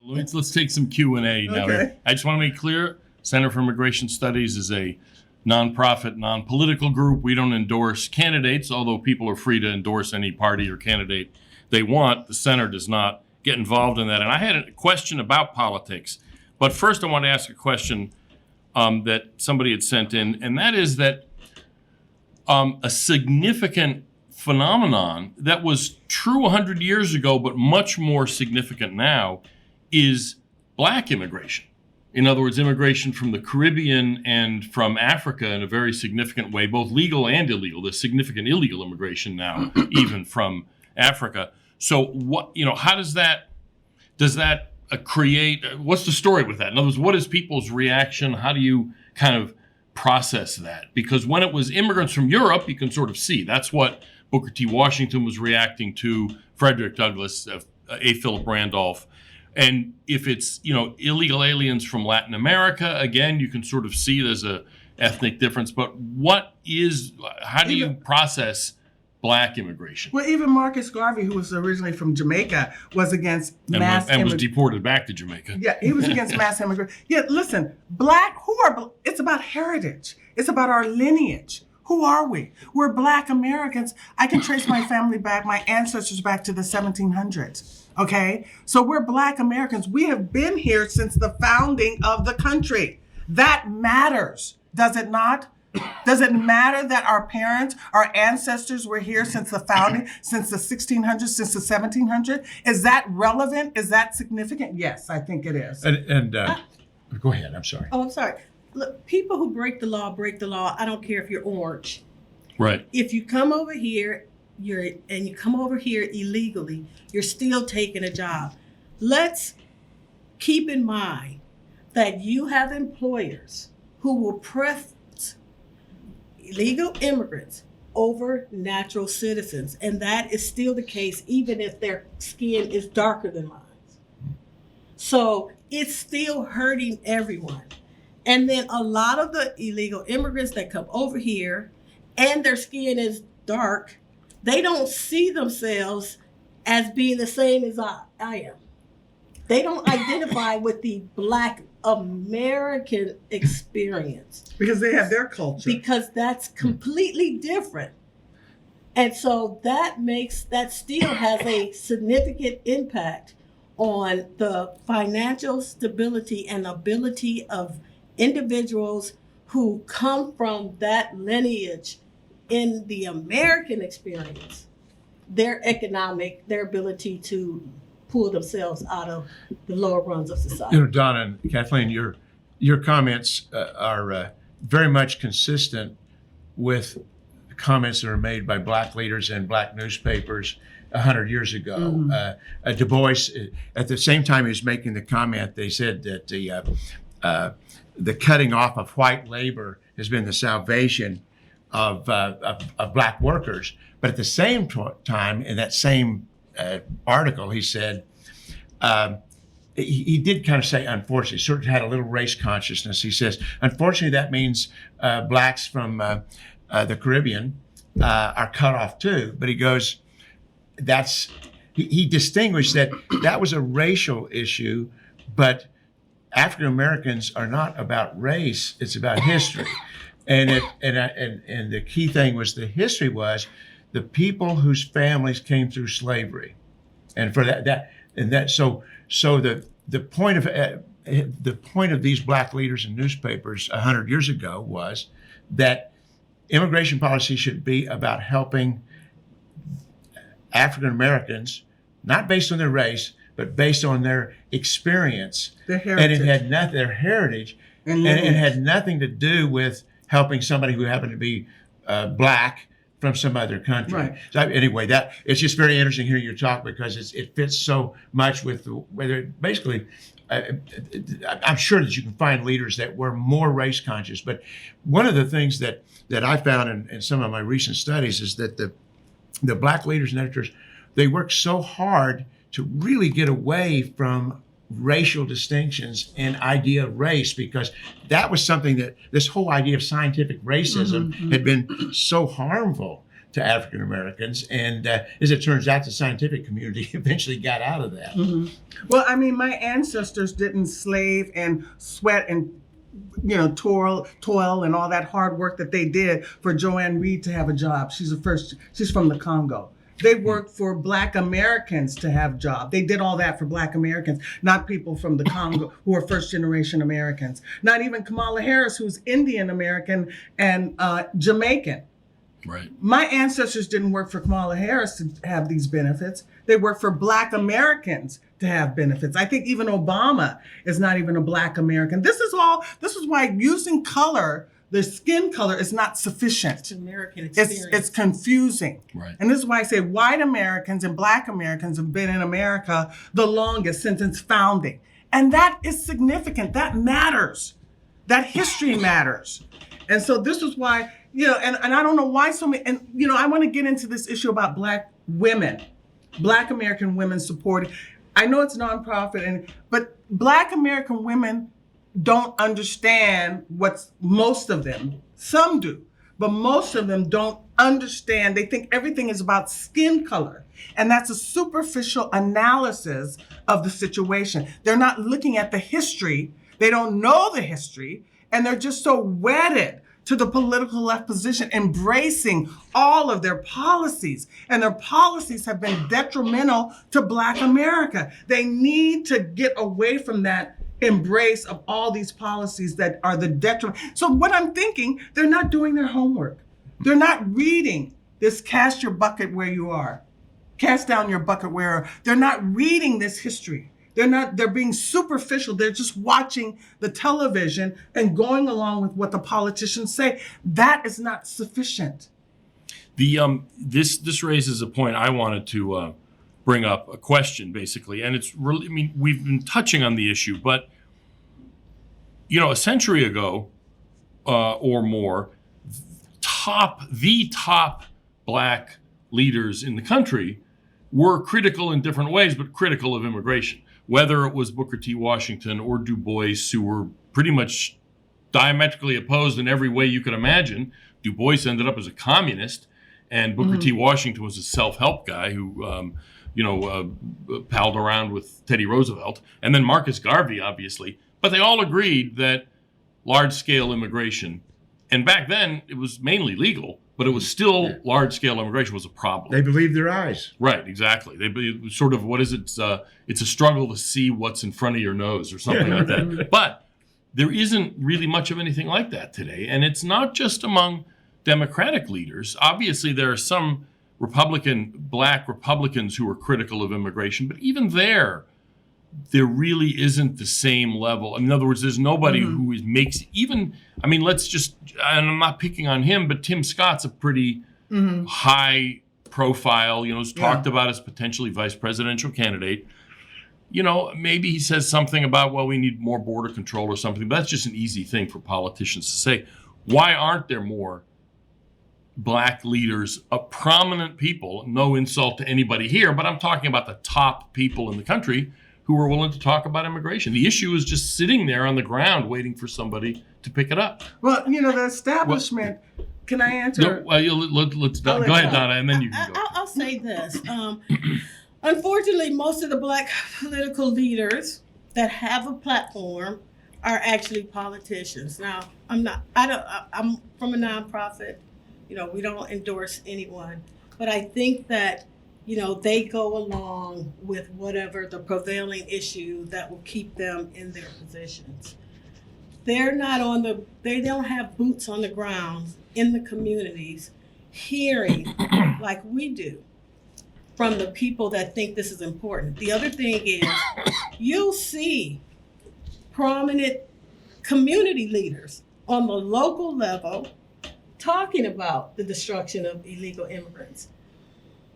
Let's take some Q&A now. Okay. I just want to make clear, Center for Immigration Studies is a nonprofit, non-political group. We don't endorse candidates, although people are free to endorse any party or candidate they want. The center does not get involved in that. And I had a question about politics. But first I want to ask a question that somebody had sent in, and that is that a significant phenomenon that was true 100 years ago, but much more significant now, is black immigration. In other words, immigration from the Caribbean and from Africa in a very significant way, both legal and illegal. There's significant illegal immigration now, even from Africa. So what, how does that create, what's the story with that? In other words, what is people's reaction? How do you kind of process that? Because when it was immigrants from Europe, you can sort of see that's what Booker T. Washington was reacting to, Frederick Douglass, A. Philip Randolph. And if it's, illegal aliens from Latin America, again, you can sort of see there's a ethnic difference. But how do you process black immigration? Well, even Marcus Garvey, who was originally from Jamaica, was against mass immigration. And was deported back to Jamaica. Yeah, he was against mass immigration. Yeah, listen, it's about heritage. It's about our lineage. Who are we? We're Black Americans. I can trace my family back, my ancestors back to the 1700s. Okay? So we're Black Americans. We have been here since the founding of the country. That matters, does it not? Does it matter that our parents, our ancestors were here since the founding, since the 1600s, since the 1700s? Is that relevant? Is that significant? Yes, I think it is. Go ahead. I'm sorry. Oh, I'm sorry. Look, people who break the law. I don't care if you're orange. Right. If you come over here, you come over here illegally, you're still taking a job. Let's keep in mind that you have employers who will preference illegal immigrants over natural citizens. And that is still the case, even if their skin is darker than mine. So it's still hurting everyone. And then a lot of the illegal immigrants that come over here and their skin is dark, they don't see themselves as being the same as I am. They don't identify with the Black American experience. Because they have their culture. Because that's completely different. And so that still has a significant impact on the financial stability and ability of individuals who come from that lineage in the American experience, their ability to pull themselves out of the lower rungs of society. Donna and Kathleen, your comments are very much consistent with comments that were made by Black leaders and Black newspapers 100 years ago. Mm-hmm. Du Bois, at the same time he was making the comment, they said that the cutting off of white labor has been the salvation of Black workers. But at the same time, in that same article, he said, he did kind of say, unfortunately, sort of had a little race consciousness. He says, unfortunately, that means Blacks from the Caribbean are cut off too. But he goes, he distinguished that was a racial issue, but African Americans are not about race; it's about history, and the key thing was the history was the people whose families came through slavery, and for so the point of these Black leaders and newspapers 100 years ago was that immigration policy should be about helping African Americans, not based on their race, but based on their experience, their heritage. And it had their heritage, and it had nothing to do with helping somebody who happened to be Black from some other country. Right. So anyway, it's just very interesting hearing you talk because it fits so much with whether basically. I'm sure that you can find leaders that were more race conscious, but one of the things that I found in some of my recent studies is that the Black leaders and editors, they work so hard to really get away from racial distinctions and idea of race, because that was something that this whole idea of scientific racism had been so harmful to African Americans. And as it turns out, the scientific community eventually got out of that. Well, I mean, my ancestors didn't slave and sweat and toil and all that hard work that they did for Joanne Reed to have a job. She's from the Congo. They worked for Black Americans to have jobs. They did all that for Black Americans, not people from the Congo who are first generation Americans. Not even Kamala Harris, who's Indian American and Jamaican. Right. My ancestors didn't work for Kamala Harris to have these benefits. They worked for Black Americans to have benefits. I think even Obama is not even a Black American. This is why using color, the skin color, is not sufficient. It's American experience. It's confusing. Right. And this is why I say white Americans and Black Americans have been in America the longest since its founding. And that is significant. That matters. That history matters. And so this is why, and I don't know why so many, and, I want to get into this issue about Black women, Black American women supported. I know it's nonprofit, but Black American women don't understand most of them. Some do, but most of them don't understand. They think everything is about skin color. And that's a superficial analysis of the situation. They're not looking at the history. They don't know the history. And they're just so wedded to the political left position, embracing all of their policies. And their policies have been detrimental to Black America. They need to get away from that embrace of all these policies that are the detriment. So what I'm thinking, they're not doing their homework. They're not reading this cast your bucket where you are. Cast down your bucket where they're not reading this history. They're being superficial. They're just watching the television and going along with what the politicians say. That is not sufficient. This raises a point I wanted to bring up, a question basically, and it's really, we've been touching on the issue, but a century ago or more, the top Black leaders in the country were critical in different ways, but critical of immigration. Whether it was Booker T. Washington or Du Bois, who were pretty much diametrically opposed in every way you could imagine. Du Bois ended up as a communist, and Booker T. Washington was a self-help guy who, palled around with Teddy Roosevelt, and then Marcus Garvey, obviously. But they all agreed that large-scale immigration, and back then it was mainly legal, but it was still large-scale immigration was a problem. They believed their eyes. Right, exactly. They sort of, what is it? It's a struggle to see what's in front of your nose or something like that. But there isn't really much of anything like that today. And it's not just among Democratic leaders. Obviously, there are some Black Republicans who are critical of immigration, but even there really isn't the same level. In other words, there's nobody who makes even, let's just, and I'm not picking on him, but Tim Scott's a pretty high profile, is talked about as potentially vice presidential candidate. Maybe he says something about, well, we need more border control or something, but that's just an easy thing for politicians to say. Why aren't there more Black leaders, prominent people, no insult to anybody here, but I'm talking about the top people in the country who are willing to talk about immigration? The issue is just sitting there on the ground waiting for somebody to pick it up. Well, the establishment, can I answer? No, let's go ahead, Donna, and then you can go. I'll say this. Unfortunately, most of the Black political leaders that have a platform are actually politicians. Now, I'm from a nonprofit. We don't endorse anyone, but I think that they go along with whatever the prevailing issue that will keep them in their positions. They're not they don't have boots on the ground in the communities hearing like we do from the people that think this is important. The other thing is you'll see prominent community leaders on the local level talking about the destruction of illegal immigrants.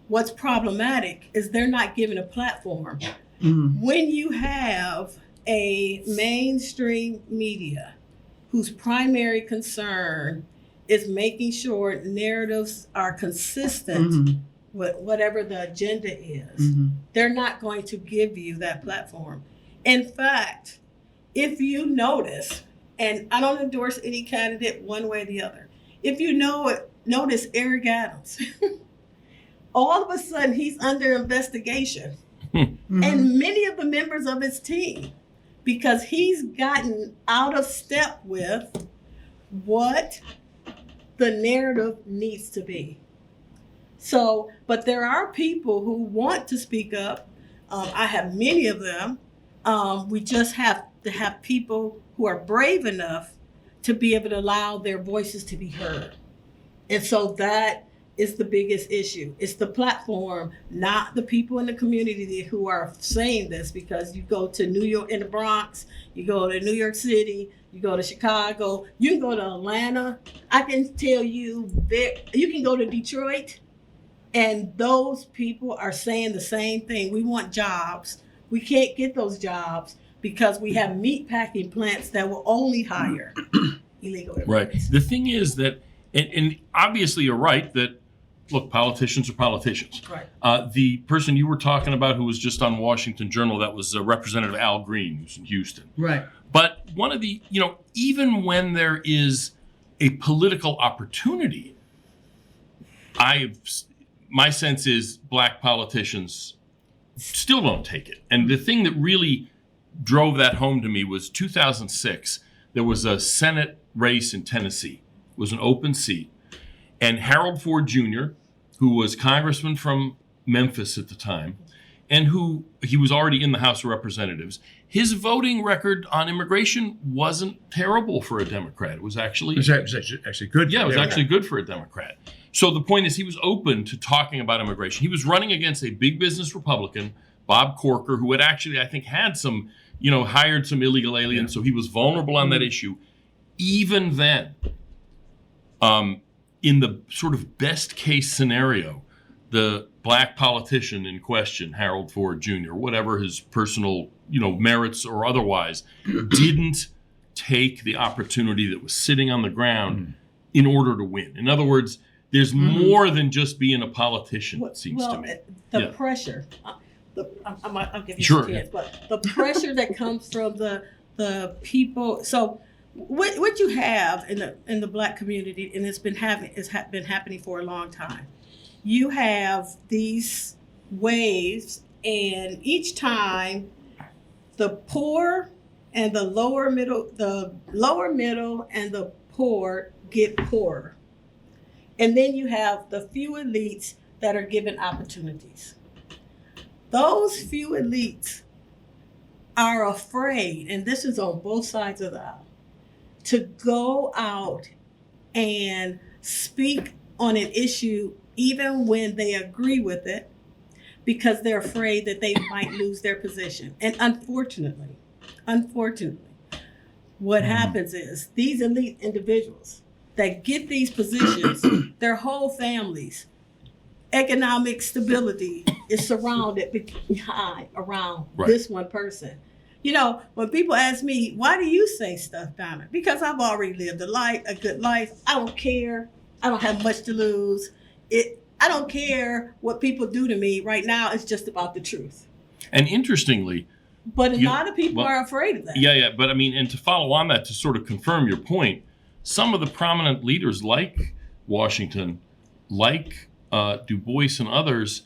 What's problematic is they're not given a platform. When you have a mainstream media whose primary concern is making sure narratives are consistent with whatever the agenda is, they're not going to give you that platform. In fact, if you notice, and I don't endorse any candidate one way or the other, if you notice Eric Adams. All of a sudden, he's under investigation. And many of the members of his team, because he's gotten out of step with what the narrative needs to be. So, but there are people who want to speak up. I have many of them. We just have to have people who are brave enough to be able to allow their voices to be heard. And so that is the biggest issue. It's the platform, not the people in the community who are saying this, because you go to New York, in the Bronx, you go to New York City, you go to Chicago, you can go to Atlanta. I can tell you, you can go to Detroit, and those people are saying the same thing. We want jobs. We can't get those jobs because we have meat packing plants that will only hire illegal immigrants. Right. The thing is that, and obviously you're right that, look, politicians are politicians. Right. The person you were talking about who was just on Washington Journal, that was Representative Al Green, who's in Houston. Right. But one of the, even when there is a political opportunity, my sense is black politicians still don't take it. And the thing that really drove that home to me was 2006. There was a Senate race in Tennessee. It was an open seat. And Harold Ford Jr., who was congressman from Memphis at the time, and he was already in the House of Representatives, his voting record on immigration wasn't terrible for a Democrat. It was actually actually good. Yeah, it was actually good for a Democrat. So the point is, he was open to talking about immigration. He was running against a big business Republican, Bob Corker, who had actually, I think, had some, hired some illegal aliens. So he was vulnerable on that issue. Even then, in the sort of best case scenario, the black politician in question, Harold Ford Jr., whatever his personal, merits or otherwise, didn't take the opportunity that was sitting on the ground in order to win. In other words, there's more than just being a politician, it seems to me. The pressure, I'll give you Sure. a chance, but the pressure that comes from the people. So what you have in the black community, and it's been happening for a long time. You have these waves, and each time the poor and the lower middle and the poor get poorer. And then you have the few elites that are given opportunities. Those few elites are afraid, and this is on both sides of the aisle, to go out and speak on an issue even when they agree with it, because they're afraid that they might lose their position. And unfortunately, what happens is these elite individuals that get these positions, their whole families, economic stability is surrounded around this one person. When people ask me, why do you say stuff, Donna? Because I've already lived a good life. I don't care. I don't have much to lose. I don't care what people do to me. Right now, it's just about the truth. And interestingly, but a lot of people are afraid of that. Yeah. But and to follow on that, to sort of confirm your point, some of the prominent leaders like Washington, like Du Bois and others,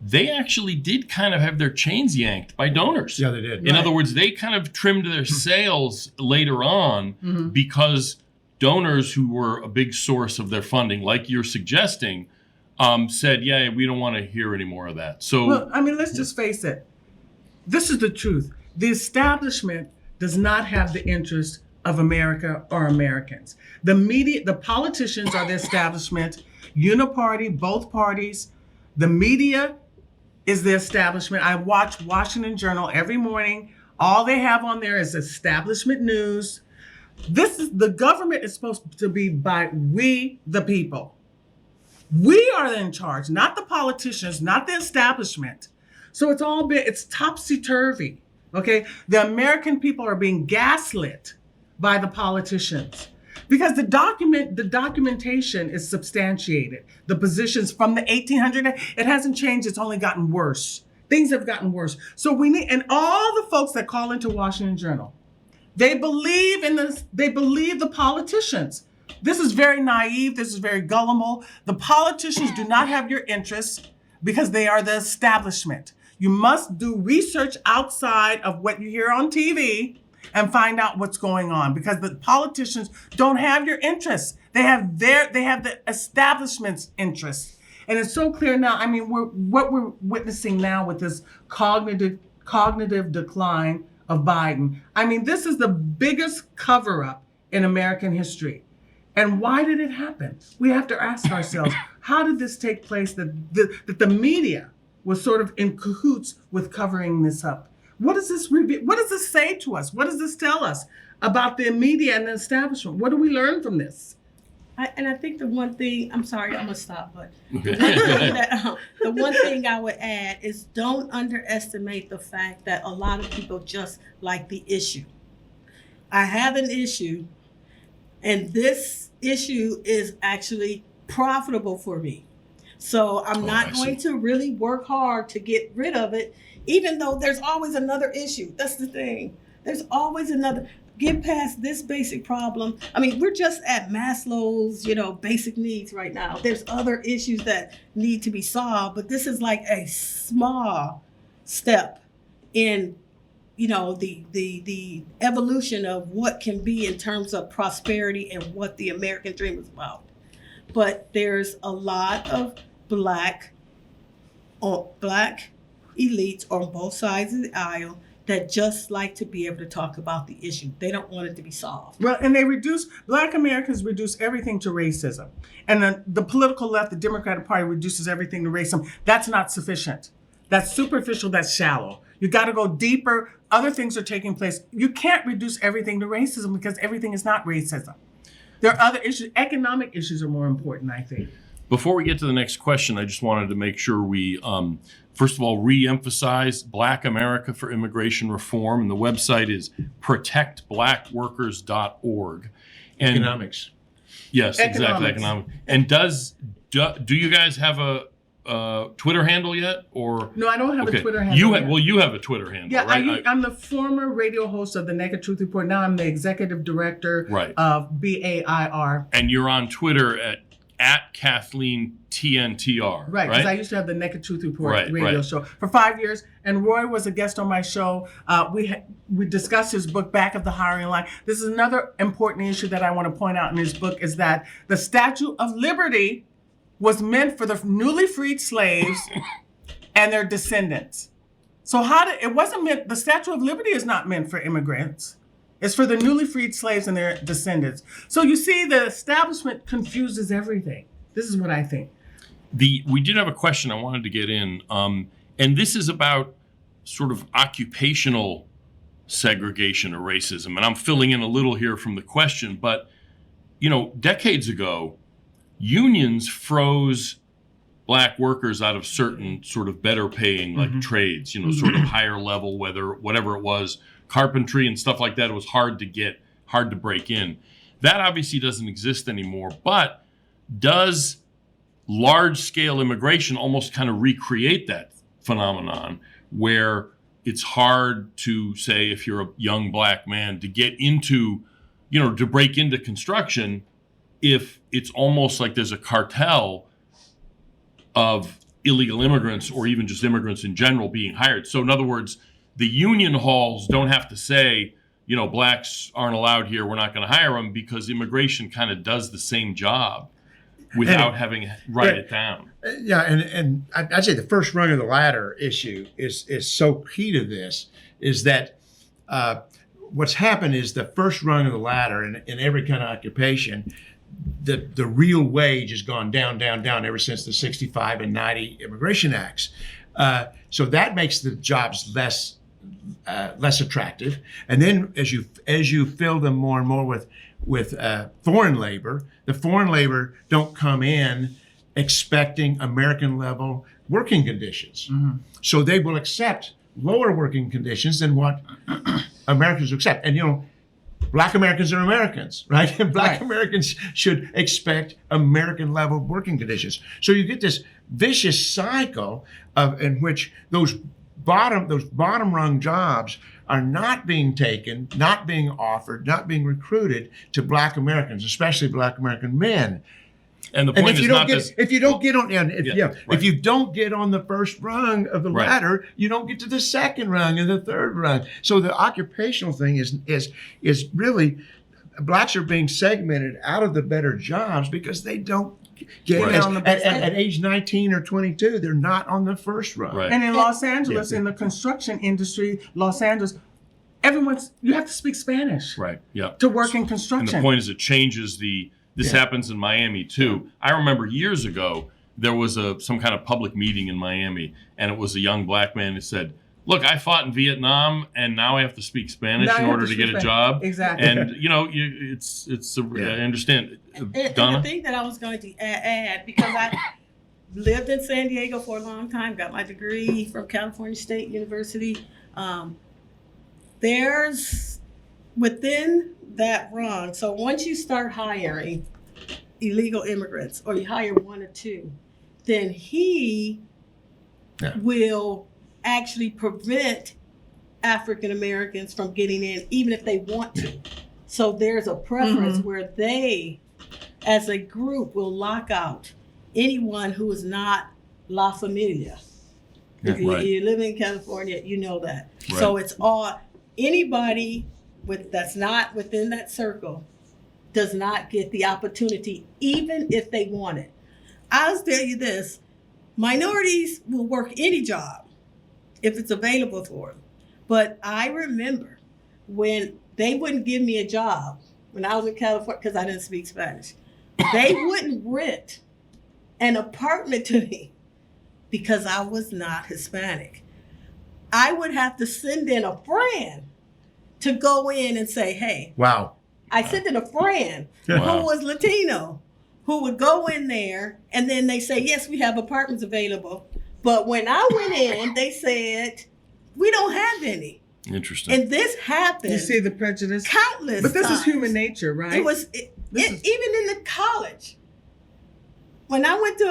they actually did kind of have their chains yanked by donors. Yeah, they did. In other words, they kind of trimmed their sails later on because donors who were a big source of their funding, like you're suggesting, said, yeah, we don't want to hear any more of that. So, let's just face it. This is the truth. The establishment does not have the interest of America or Americans. The media, the politicians are the establishment, uniparty, both parties. The media is the establishment. I watch Washington Journal every morning. All they have on there is establishment news. The government is supposed to be by we, the people. We are in charge, not the politicians, not the establishment. So it's topsy-turvy, okay? The American people are being gaslit by the politicians because the documentation is substantiated. The positions from the 1800s, it hasn't changed, it's only gotten worse. Things have gotten worse. So and all the folks that call into Washington Journal, they believe the politicians. This is very naive. This is very gullible. The politicians do not have your interests because they are the establishment. You must do research outside of what you hear on TV and find out what's going on, because the politicians don't have your interests. They have the establishment's interests. And it's so clear now. I mean, what we're witnessing now with this cognitive decline of Biden. I mean, this is the biggest cover-up in American history. And why did it happen? We have to ask ourselves, how did this take place that the media was sort of in cahoots with covering this up? What does this reveal? What does this say to us? What does this tell us about the media and the establishment? What do we learn from this? I think the one thing, I'm sorry, I'm gonna stop, but the one thing I would add is don't underestimate the fact that a lot of people just like the issue. I have an issue, and this issue is actually profitable for me. So I'm not going to really work hard to get rid of it, even though there's always another issue. That's the thing. There's always another. Get past this basic problem. I mean, we're just at Maslow's, basic needs right now. There's other issues that need to be solved, but this is like a small step in, the evolution of what can be in terms of prosperity and what the American dream is about. But there's a lot of black elites on both sides of the aisle that just like to be able to talk about the issue. They don't want it to be solved. Well, and Black Americans reduce everything to racism. And the political left, the Democratic Party, reduces everything to racism. That's not sufficient. That's superficial, that's shallow. You gotta go deeper. Other things are taking place. You can't reduce everything to racism because everything is not racism. There are other issues. Economic issues are more important, I think. Before we get to the next question, I just wanted to make sure we, first of all, re-emphasize Black America for Immigration Reform. And the website is protectblackworkers.org. And Economics. yes, exactly, economic. And do you guys have a Twitter handle yet? Or no, I don't have a Twitter handle. You have a Twitter handle, yeah, right? I'm the former radio host of the Naked Truth Report. Now I'm the executive director of BAIR. And you're on Twitter at Kathleen TNTR. Right, because I used to have the Naked Truth Report radio show for 5 years, and Roy was a guest on my show. We discussed his book, Back of the Hiring Line. This is another important issue that I want to point out in his book, is that the Statue of Liberty was meant for the newly freed slaves and their descendants. So the Statue of Liberty is not meant for immigrants. It's for the newly freed slaves and their descendants. So you see, the establishment confuses everything. This is what I think. We did have a question I wanted to get in, and this is about sort of occupational segregation or racism. And I'm filling in a little here from the question, but decades ago, unions froze Black workers out of certain sort of better paying trades, sort of higher level, whatever it was, carpentry and stuff like that. It was hard to break in. That obviously doesn't exist anymore, but does large scale immigration almost kind of recreate that phenomenon where it's hard to say, if you're a young Black man, to get into, to break into construction, if it's almost like there's a cartel of illegal immigrants or even just immigrants in general being hired. So in other words, the union halls don't have to say, Blacks aren't allowed here, we're not going to hire them, because immigration kind of does the same job without having to write it down. Yeah, and I'd say the first rung of the ladder issue is so key to this, is that what's happened is the first rung of the ladder in every kind of occupation, the real wage has gone down ever since the 65 and 90 Immigration Acts. So that makes the jobs less attractive. And then as you fill them more and more with foreign labor, the foreign labor don't come in expecting American level working conditions. Mm-hmm. So they will accept lower working conditions than what Americans accept. And Black Americans are Americans, right? And Black Americans should expect American level working conditions. So you get this vicious cycle in which those those bottom rung jobs are not being taken, not being offered, not being recruited to Black Americans, especially Black American men. And the And point is not if you don't get on, right. if you don't get on the first rung of the Right. ladder, you don't get to the second rung and the third rung. So the occupational thing is really, Blacks are being segmented out of the better jobs because they don't get Right. On the best at age 19 or 22, they're not on the first rung. Right. And in Los Angeles, Yeah. in the construction industry, Los Angeles, you have to speak Spanish Right. Yeah. to work in And construction. the point is, it changes this happens in Miami too. I remember years ago, there was some kind of public meeting in Miami, and it was a young Black man who said, "Look, I fought in Vietnam, and now I have to speak Spanish Now I in have order to to get speak a Spanish." job." Exactly. And I understand. And Donna? the thing that I was going to add, because I lived in San Diego for a long time, got my degree from California State University. There's within that rung, so once you start hiring illegal immigrants or you hire one or two, then he will actually prevent African Americans from getting in, even if they want to. So there's a preference where they, as a group, will lock out anyone who is not La Familia. If Right. you live in California, you know that. Right. So it's all, anybody that's not within that circle does not get the opportunity, even if they want it. I'll tell you this, minorities will work any job if it's available for them. But I remember when they wouldn't give me a job when I was in California because I didn't speak Spanish. They wouldn't rent an apartment to me because I was not Hispanic. I would have to send in a friend to go in and say, hey, Wow. I sent in a friend Wow. who was Latino who would go in there and then they say, yes, we have apartments available. But when I went in, they said, we don't have any. Interesting. And this happened You see the prejudice? countless But this is times. human nature, right? It was This even in the college. When I went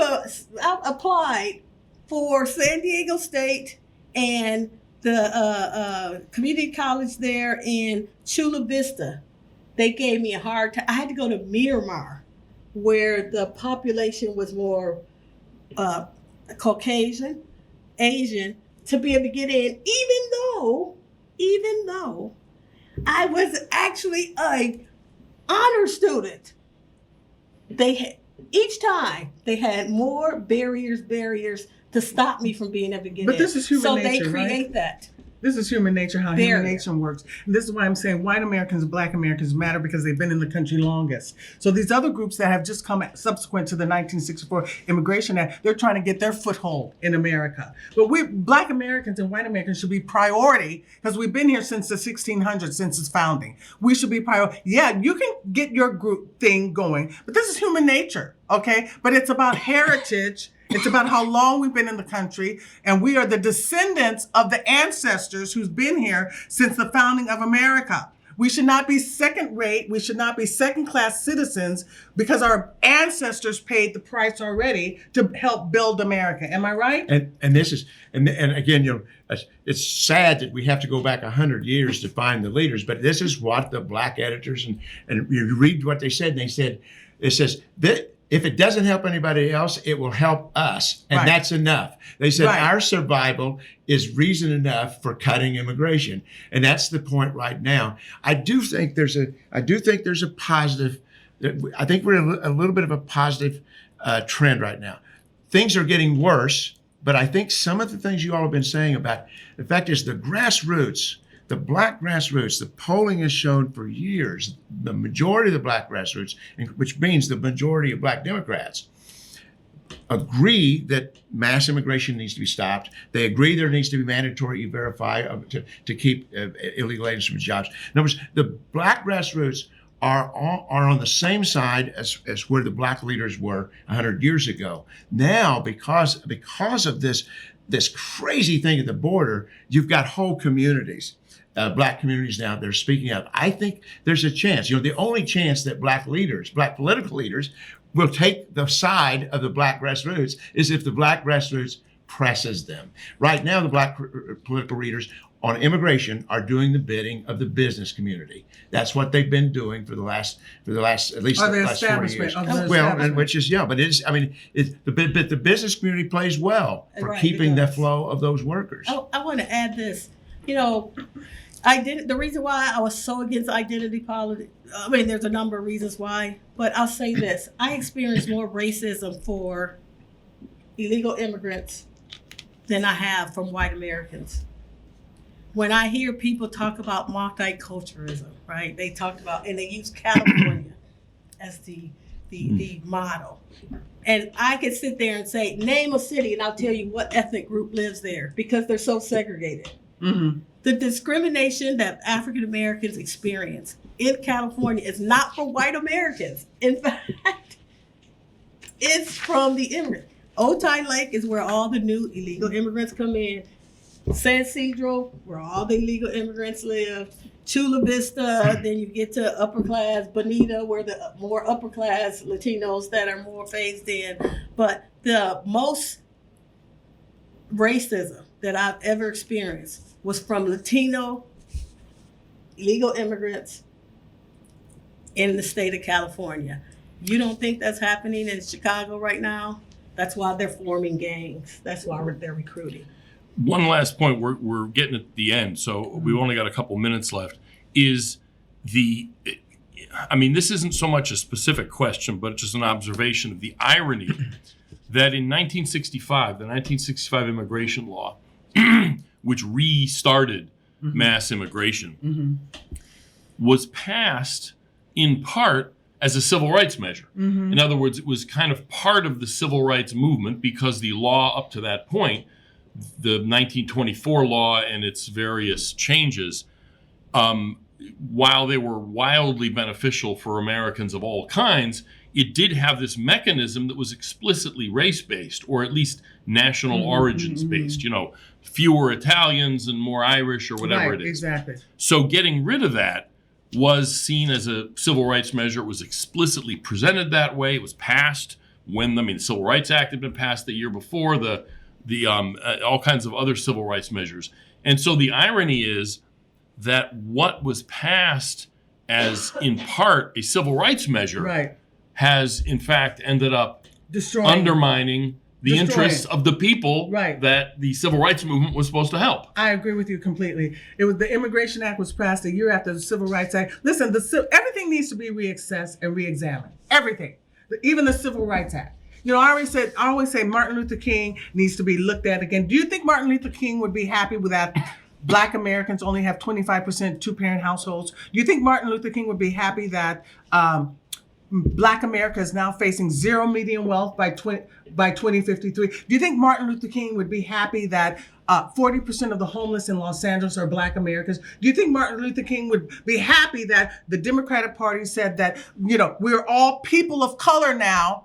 I applied for San Diego State and the community college there in Chula Vista. They gave me a hard time. I had to go to Miramar, where the population was more Caucasian, Asian, to be able to get in, even though I was actually a honor student. Each time they had more barriers to stop me from being able to get But in. this is human so nature, they create right? that. This is human nature, how Barrier. human nature works. And this is why I'm saying white Americans and Black Americans matter because they've been in the country longest. So these other groups that have just come subsequent to the 1964 Immigration Act, they're trying to get their foothold in America. But Black Americans and white Americans should be priority because we've been here since the 1600s, since its founding. We should be priority. Yeah, you can get your group thing going, but this is human nature, okay? But it's about heritage. It's about how long we've been in the country, and we are the descendants of the ancestors who's been here since the founding of America. We should not be second rate. We should not be second class citizens because our ancestors paid the price already to help build America. Am I right? And this is and again, it's sad that we have to go back 100 years to find the leaders, but this is what the Black editors and you read what they said, and they said it says that if it doesn't help anybody else, it will help us, and Right. that's enough. They said Right. our survival is reason enough for cutting immigration, and that's the point right now. I do think there's a positive. I think we're in a little bit of a positive trend right now. Things are getting worse, but I think some of the things you all have been saying about the fact is the grassroots. The Black grassroots, the polling has shown for years, the majority of the Black grassroots, which means the majority of Black Democrats, agree that mass immigration needs to be stopped. They agree there needs to be mandatory E-Verify to keep illegal aliens from jobs. In other words, the Black grassroots are on the same side as where the Black leaders were 100 years ago. Now, because of this crazy thing at the border, you've got whole communities. Black communities now, they're speaking up. I think there's a chance, the only chance that Black political leaders will take the side of the Black grassroots is if the Black grassroots presses them. Right now, the black political readers on immigration are doing the bidding of the business community. That's what they've been doing for the last at least Or the the last 40 years. establishment of the Well, and establishment. which is but it is. I mean, the business community plays well for Right, it keeping the does. flow of those workers. I want to add this. The reason why I was so against identity politics, I mean, there's a number of reasons why, but I'll say this. I experienced more racism for illegal immigrants than I have from white Americans. When I hear people talk about multiculturalism, right? They talked about, and they use California as the model. And I could sit there and say, name a city, and I'll tell you what ethnic group lives there because they're so segregated. Mm-hmm. The discrimination that African Americans experience in California is not for white Americans. In fact, it's from the immigrants. Otay Lake is where all the new illegal immigrants come in. San Isidro, where all the illegal immigrants live. Chula Vista, then you get to upper class. Bonita, where the more upper class Latinos that are more phased in. But the most racism that I've ever experienced was from Latino illegal immigrants in the state of California. You don't think that's happening in Chicago right now? That's why they're forming gangs. That's why they're recruiting. One last point, we're getting at the end, so we've only got a couple minutes left, is this isn't so much a specific question, but just an observation of the irony that in 1965, the 1965 immigration law, which restarted mass immigration, was passed in part as a civil rights measure. In other words, it was kind of part of the civil rights movement because the law up to that point, the 1924 law and its various changes, while they were wildly beneficial for Americans of all kinds, it did have this mechanism that was explicitly race-based, or at least national origins-based. Fewer Italians and more Irish, or whatever it is. Exactly. So getting rid of that was seen as a civil rights measure. It was explicitly presented that way. It was passed when the Civil Rights Act had been passed the year before, the all kinds of other civil rights measures. And so the irony is that what was passed as, in part, a civil rights measure has, in fact, ended up undermining the interests of the people that the civil rights movement was supposed to help. I agree with you completely. It was the Immigration Act was passed a year after the Civil Rights Act. Listen, everything needs to be reassessed and reexamined. Everything, even the Civil Rights Act. I always say Martin Luther King needs to be looked at again. Do you think Martin Luther King would be happy with that? Black Americans only have 25% two-parent households. Do you think Martin Luther King would be happy that Black America is now facing zero median wealth by 2053? Do you think Martin Luther King would be happy that 40% of the homeless in Los Angeles are Black Americans? Do you think Martin Luther King would be happy that the Democratic Party said that, we're all people of color now?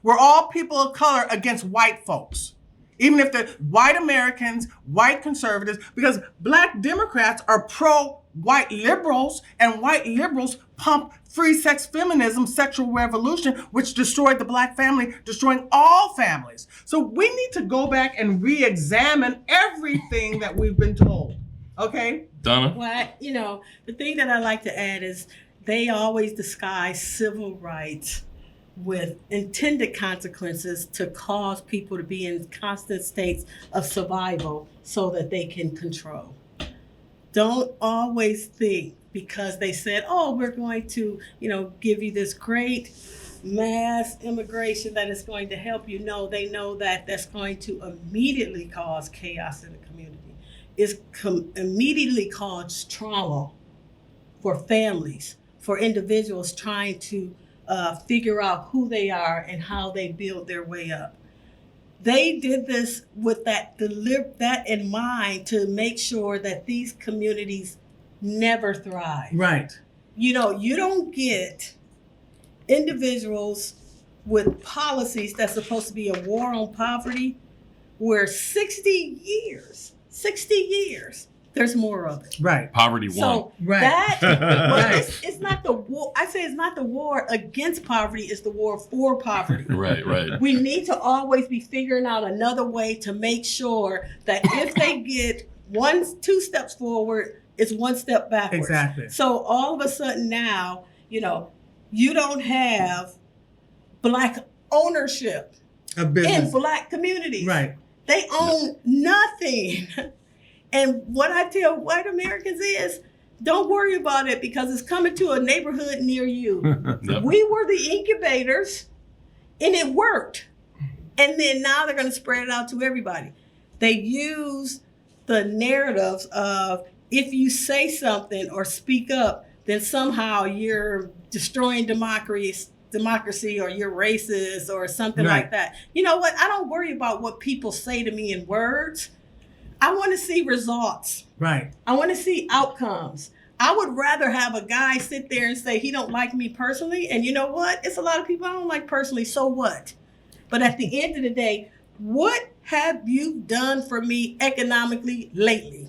We're all people of color against white folks. Even if the white Americans, white conservatives, because Black Democrats are pro-white liberals, and white liberals pump free sex feminism, sexual revolution, which destroyed the Black family, destroying all families. So we need to go back and re-examine everything that we've been told. Okay? Donna? Well, the thing that I like to add is they always disguise civil rights with intended consequences to cause people to be in constant states of survival so that they can control. Don't always think because they said, we're going to, give you this great mass immigration that is going to help you. No, they know that that's going to immediately cause chaos in the community. It's immediately cause trauma for families, for individuals trying to figure out who they are and how they build their way up. They did this with that in mind to make sure that these communities never thrive. Right. You don't get individuals with policies that's supposed to be a war on poverty where 60 years there's more of it. Right. Poverty won. So Right. that, Right. it's not the war. I say it's not the war against poverty. It's the war for poverty. Right. We need to always be figuring out another way to make sure that if they get 2 steps forward, it's 1 step backwards. Exactly. So all of a sudden now, you don't have Black ownership A in business. Black communities. Right. They own nothing. And what I tell white Americans is, don't worry about it because it's coming to a neighborhood near you. Yep. We were the incubators and it worked. And then now they're going to spread it out to everybody. They use the narratives of if you say something or speak up, then somehow you're destroying democracy or you're racist or something Right. like that. You know what? I don't worry about what people say to me in words. I want to see results. Right. I want to see outcomes. I would rather have a guy sit there and say he don't like me personally. And you know what? It's a lot of people I don't like personally. So what? But at the end of the day, what have you done for me economically lately?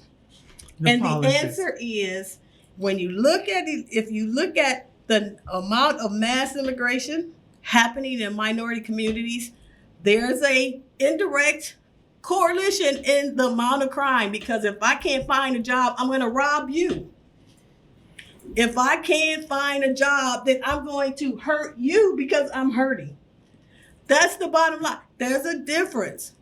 The And policies. the answer is, when you look at it, if you look at the amount of mass immigration happening in minority communities, there's a indirect correlation in the amount of crime, because if I can't find a job, I'm going to rob you. If I can't find a job, then I'm going to hurt you because I'm hurting. That's the bottom line. There's a difference.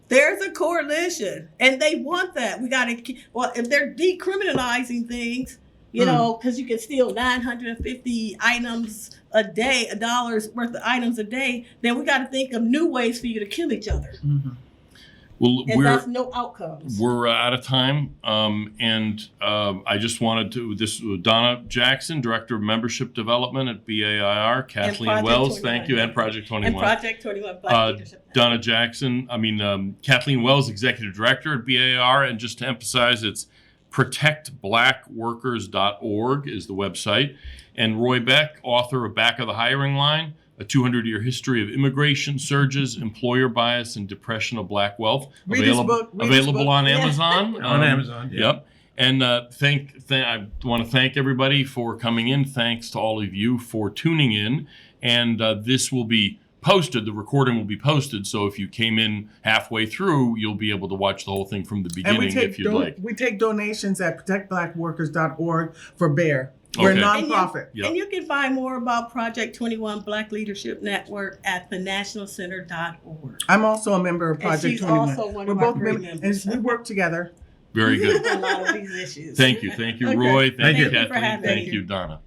There's a correlation, and they want that. We got to, well, if they're decriminalizing things, because you can steal 950 items a day, $1 worth of items a day, then we got to think of new ways for you to kill each other. Mm-hmm. Well, And that's no outcomes. we're out of time, and I just wanted to, this was Donna Jackson, Director of Membership Development at BAIR, Kathleen Project Wells, 21. thank you, and Project 21. And Project 21 Black Leadership. Donna Jackson, Kathleen Wells, Executive Director at BAIR, and just to emphasize, it's protectblackworkers.org is the website. And Roy Beck, author of Back of the Hiring Line, a 200-year history of immigration surges, employer bias, and depression of black wealth. Read his book. Read his Available book. on Yeah. Amazon. On Amazon, yeah. Yep. And I want to thank everybody for coming in. Thanks to all of you for tuning in. And this will be posted. The recording will be posted. So if you came in halfway through, you'll be able to watch the whole thing from the And beginning if you'd like. we take donations at protectblackworkers.org for BEAR. We're a Okay. nonprofit. Yep. And you can find more about Project 21 Black Leadership Network at thenationalcenter.org. I'm also a member of Project she's 21. also one We're of our both great And members. we work together. Very good. A lot of these issues. Thank you. Thank you, Okay. Roy. Thank you, Thank you for Kathleen. having Thank me. you, Donna.